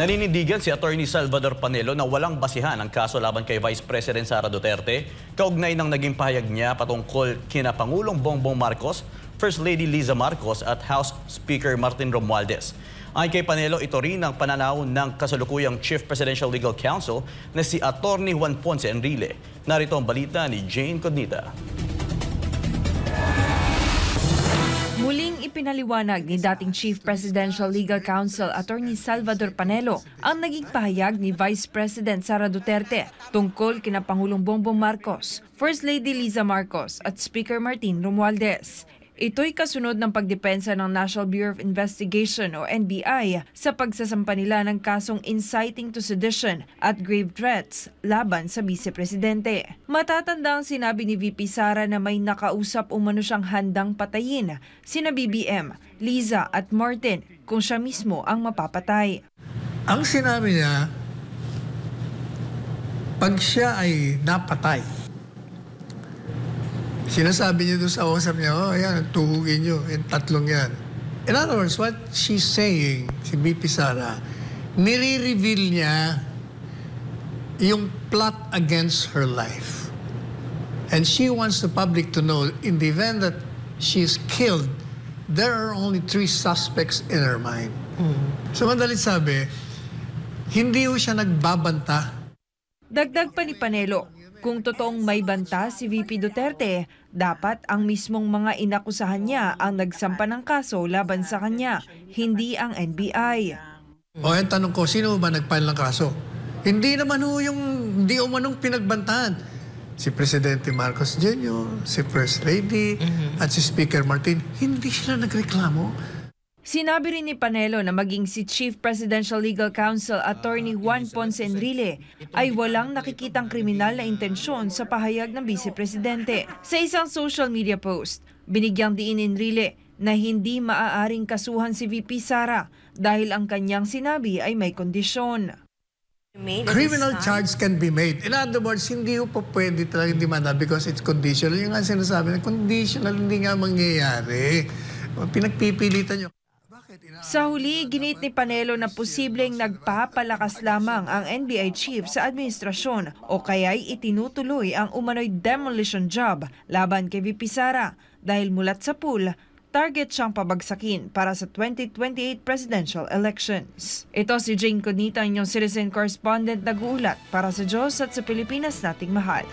Naninindigan si Atty. Salvador Panelo na walang basihan ang kaso laban kay Vice President Sara Duterte kaugnay ng naging pahayag niya patungkol kina Pangulong Bongbong Marcos, First Lady Liza Marcos at House Speaker Martin Romualdez. Ayon kay Panelo, ito rin ang pananaw ng kasalukuyang Chief Presidential Legal Counsel na si Atty. Juan Ponce Enrile. Narito ang balita ni Jane Codnita. Muling ipinaliwanag ni dating Chief Presidential Legal Counsel Atty. Salvador Panelo ang naging pahayag ni Vice President Sara Duterte tungkol kina Pangulong Bongbong Marcos, First Lady Liza Marcos at Speaker Martin Romualdez. Ito'y kasunod ng pagdepensa ng National Bureau of Investigation o NBI sa pagsasampa nila ng kasong inciting to sedition at grave threats laban sa Vice Presidente. Matatanda ang sinabi ni VP Sara na may nakausap umano siyang handang patayin sina BBM, Liza at Martin kung siya mismo ang mapapatay. Ang sinabi niya, pag siya ay napatay, sinasabi niya doon sa usap niya, oh, yan, tuhugin niyo, yung tatlong yan. In other words, what she's saying, si BP Sara, nire-reveal niya yung plot against her life. And she wants the public to know, in the event that she's killed, there are only 3 suspects in her mind. So, madalit sabi, hindi ho siya nagbabanta. Dagdag pa ni Panelo, kung totoong may banta si VP Duterte, dapat ang mismong mga inakusahan niya ang nagsampa ng kaso laban sa kanya, hindi ang NBI. O yung tanong ko, sino ba nag-file ng kaso? Hindi naman ho yung hindi umanong pinagbantahan. Si Presidente Marcos Jr., si First Lady, at si Speaker Martin, hindi sila nagreklamo. Sinabi rin ni Panelo na maging si Chief Presidential Legal Counsel Atty. Juan Ponce Enrile ay walang nakikitang kriminal na intensyon sa pahayag ng Vice Presidente. Sa isang social media post, binigyang diin ni Enrile na hindi maaaring kasuhan si VP Sara dahil ang kanyang sinabi ay may kondisyon. Criminal charge can be made. In other words, hindi po pwede talagang demanda because it's conditional. Yung nga sinasabi na conditional, hindi nga mangyayari. Pinagpipilitan nyo. Sa huli, ginit ni Panelo na posibleng nagpapalakas lamang ang NBI chief sa administrasyon o kaya'y itinutuloy ang umano'y demolition job laban kay VP Sara dahil mulat sa pool, target siyang pabagsakin para sa 2028 presidential elections. Ito si Jane Codnita, inyong citizen correspondent nag-uulat para sa Diyos at sa Pilipinas nating mahal.